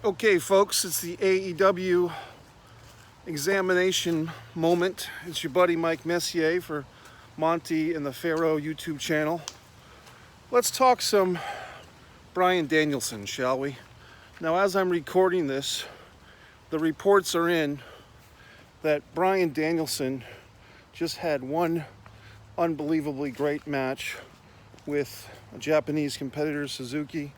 Okay, folks, it's the AEW examination moment. It's your buddy Mike Messier for Monty and the Pharaoh YouTube channel. Let's talk some Bryan Danielson, shall we? Now, as I'm recording this, the reports are in that Bryan Danielson just had one unbelievably great match with a Japanese competitor, Suzuki.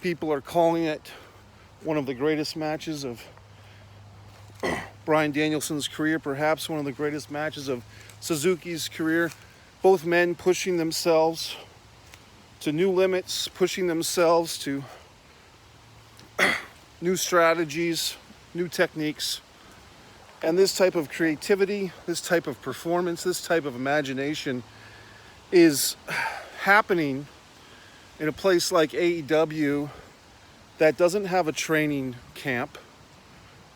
People are calling it one of the greatest matches of Bryan Danielson's career, perhaps one of the greatest matches of Suzuki's career. Both men pushing themselves to new limits, pushing themselves to new strategies, new techniques. And this type of creativity, this type of performance, this type of imagination is happening in a place like AEW that doesn't have a training camp,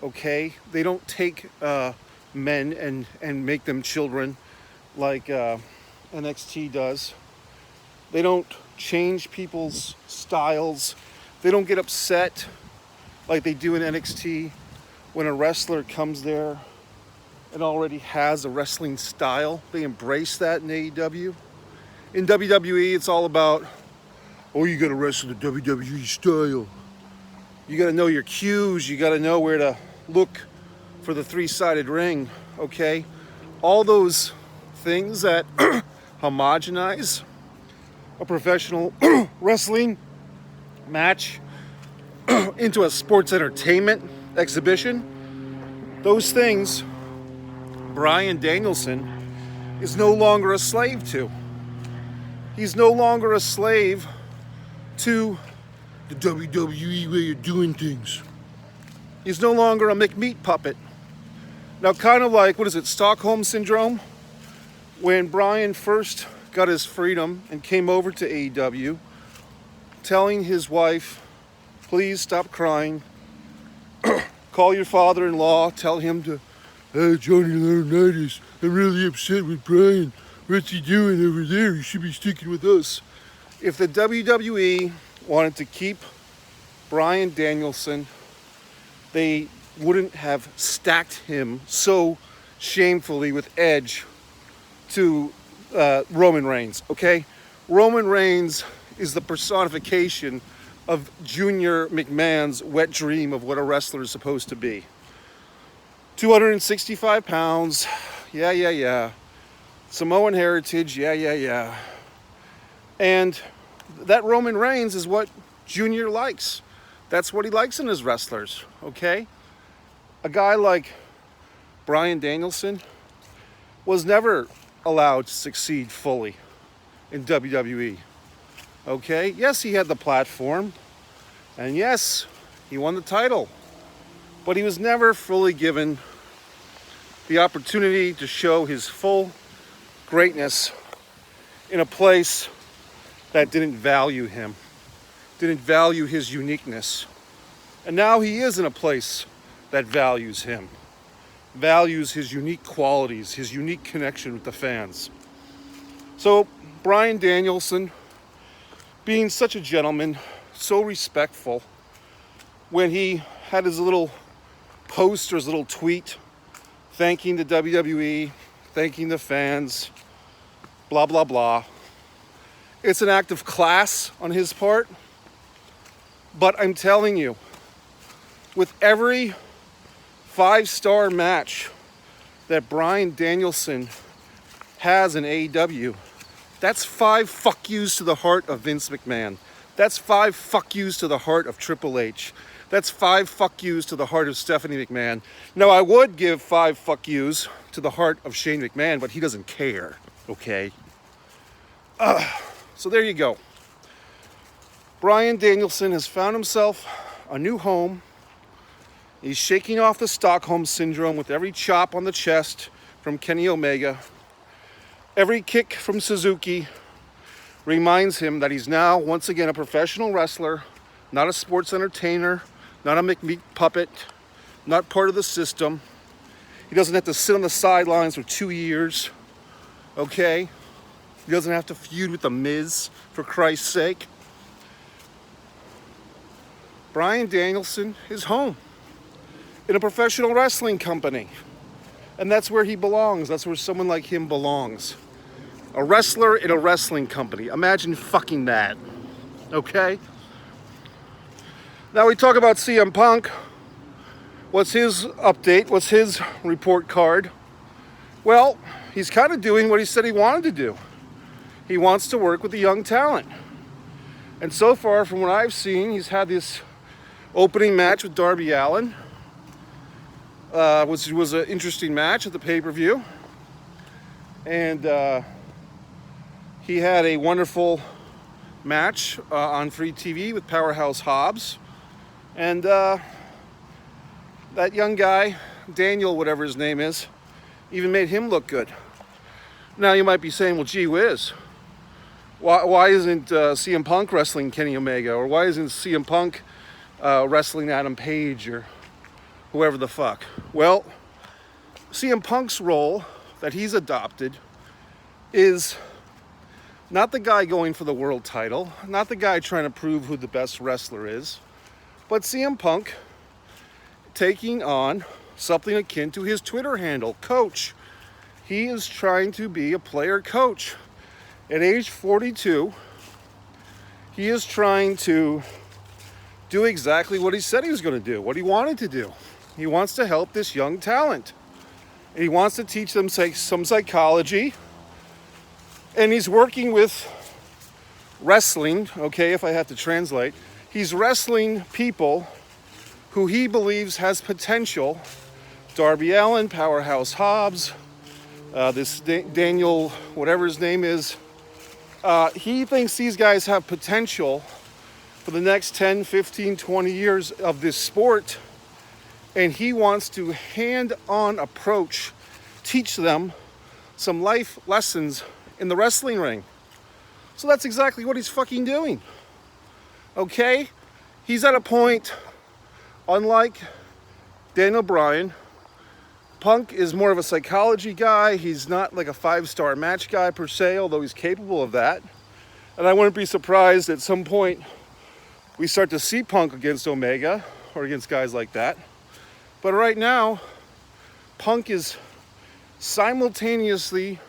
okay? They don't take men and make them children like NXT does. They don't change people's styles. They don't get upset like they do in NXT when a wrestler comes there and already has a wrestling style. They embrace that in AEW. In WWE, it's all about, oh, you gotta wrestle the WWE style. You gotta know your cues. You gotta know where to look for the three-sided ring, okay? All those things that homogenize a professional wrestling match into a sports entertainment exhibition, those things Bryan Danielson is no longer a slave to. He's no longer a slave to the WWE way of doing things. He's no longer a McMeat puppet. Now, kind of like, Stockholm Syndrome? When Bryan first got his freedom and came over to AEW, telling his wife, please stop crying, call your father-in-law, tell him to, hey, Johnny Laurinaitis, I'm really upset with Bryan. What's he doing over there? He should be sticking with us. If the WWE wanted to keep Bryan Danielson, they wouldn't have stacked him so shamefully with Edge to Roman Reigns, okay? Roman Reigns is the personification of Junior McMahon's wet dream of what a wrestler is supposed to be. 265 pounds, yeah. Samoan heritage, yeah. And that Roman Reigns is what Junior likes. That's what he likes in his wrestlers, okay? A guy like Bryan Danielson was never allowed to succeed fully in WWE, okay? Yes, he had the platform, and yes, he won the title, but he was never fully given the opportunity to show his full greatness in a place that didn't value him, didn't value his uniqueness. And now he is in a place that values him, values his unique qualities, his unique connection with the fans. So Bryan Danielson, being such a gentleman, so respectful, when he had his little post or his little tweet thanking the WWE, thanking the fans, blah, blah, blah. It's an act of class on his part. But I'm telling you, with every 5-star match that Bryan Danielson has in AEW, that's 5 fuck yous to the heart of Vince McMahon. That's 5 fuck yous to the heart of Triple H. That's 5 fuck yous to the heart of Stephanie McMahon. Now, I would give 5 fuck yous to the heart of Shane McMahon, but he doesn't care, okay? So there you go. Bryan Danielson has found himself a new home. He's shaking off the Stockholm Syndrome with every chop on the chest from Kenny Omega. Every kick from Suzuki reminds him that he's now, once again, a professional wrestler, not a sports entertainer, not a McMeat puppet, not part of the system. He doesn't have to sit on the sidelines for 2 years, okay? He doesn't have to feud with The Miz, for Christ's sake. Bryan Danielson is home in a professional wrestling company. And that's where he belongs. That's where someone like him belongs. A wrestler in a wrestling company. Imagine fucking that. Okay? Now we talk about CM Punk. What's his update? What's his report card? Well, he's kind of doing what he said he wanted to do. He wants to work with the young talent. And so far, from what I've seen, he's had this opening match with Darby Allin, which was an interesting match at the pay-per-view. And he had a wonderful match on free TV with Powerhouse Hobbs. And that young guy, Daniel, whatever his name is, even made him look good. Now you might be saying, well, gee whiz, why isn't CM Punk wrestling Kenny Omega? Or why isn't CM Punk wrestling Adam Page or whoever the fuck? Well, CM Punk's role that he's adopted is not the guy going for the world title, not the guy trying to prove who the best wrestler is, but CM Punk taking on something akin to his Twitter handle, Coach. He is trying to be a player coach. At age 42, he is trying to do exactly what he said he was going to do, what he wanted to do. He wants to help this young talent. He wants to teach them some psychology. And he's working with wrestling, okay, if I have to translate. He's wrestling people who he believes has potential. Darby Allin, Powerhouse Hobbs, this Daniel, whatever his name is. He thinks these guys have potential for the next 10, 15, 20 years of this sport. And he wants to hand-on approach, teach them some life lessons in the wrestling ring. So that's exactly what he's fucking doing. Okay? He's at a point, unlike Daniel Bryan, Punk is more of a psychology guy. He's not like a 5-star match guy per se, although he's capable of that. And I wouldn't be surprised at some point we start to see Punk against Omega or against guys like that. But right now, Punk is simultaneously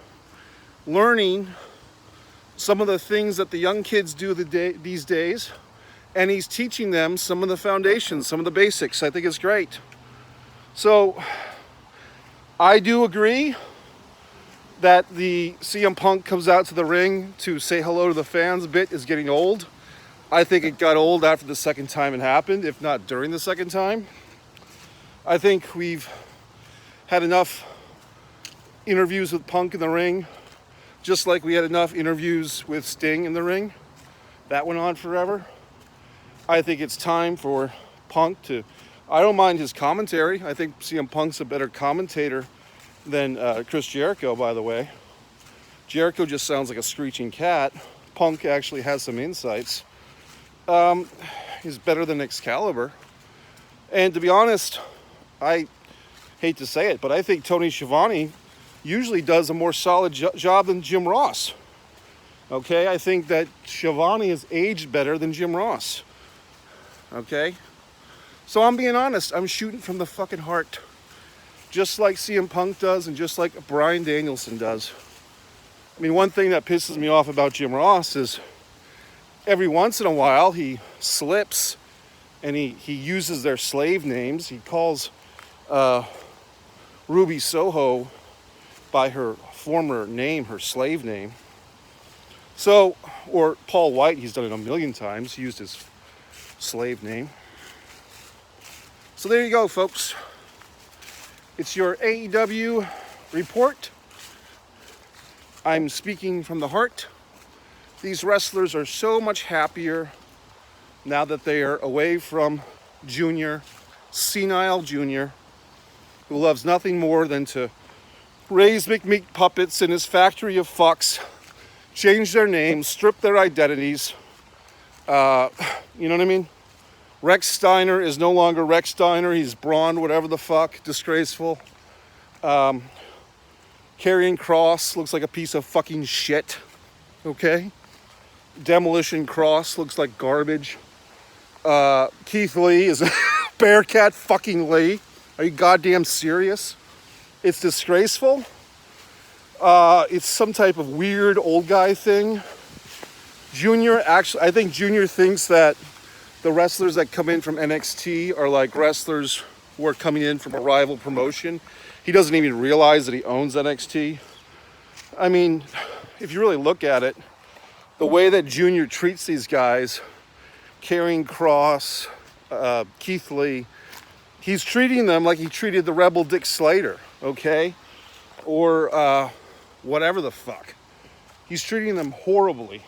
learning some of the things that the young kids do these days, and he's teaching them some of the foundations, some of the basics. I think it's great. So I do agree that the CM Punk comes out to the ring to say hello to the fans bit is getting old. I think it got old after the second time it happened, if not during the second time. I think we've had enough interviews with Punk in the ring, just like we had enough interviews with Sting in the ring. That went on forever. I think it's time for Punk to... I don't mind his commentary. I think CM Punk's a better commentator than Chris Jericho, by the way. Jericho just sounds like a screeching cat. Punk actually has some insights. He's better than Excalibur. And to be honest, I hate to say it, but I think Tony Schiavone usually does a more solid job than Jim Ross. Okay, I think that Schiavone has aged better than Jim Ross. Okay? So I'm being honest, I'm shooting from the fucking heart. Just like CM Punk does and just like Bryan Danielson does. I mean, one thing that pisses me off about Jim Ross is every once in a while he slips and he uses their slave names. He calls Ruby Soho by her former name, her slave name. So, or Paul White, he's done it a million times. He used his slave name. So there you go, folks. It's your AEW report. I'm speaking from the heart. These wrestlers are so much happier now that they are away from Junior, senile Junior, who loves nothing more than to raise McMeat puppets in his factory of fucks, change their names, strip their identities. You know what I mean? Rex Steiner is no longer Rex Steiner. He's Braun, whatever the fuck. Disgraceful. Karrion Kross looks like a piece of fucking shit. Okay? Demolition Cross looks like garbage. Keith Lee is Bearcat fucking Lee. Are you goddamn serious? It's disgraceful. It's some type of weird old guy thing. Junior, actually, I think Junior thinks that the wrestlers that come in from NXT are like wrestlers who are coming in from a rival promotion. He doesn't even realize that he owns NXT. I mean, if you really look at it, the way that Junior treats these guys, Karrion Kross, Keith Lee, he's treating them like he treated the Rebel Dick Slater, okay? Or whatever the fuck. He's treating them horribly.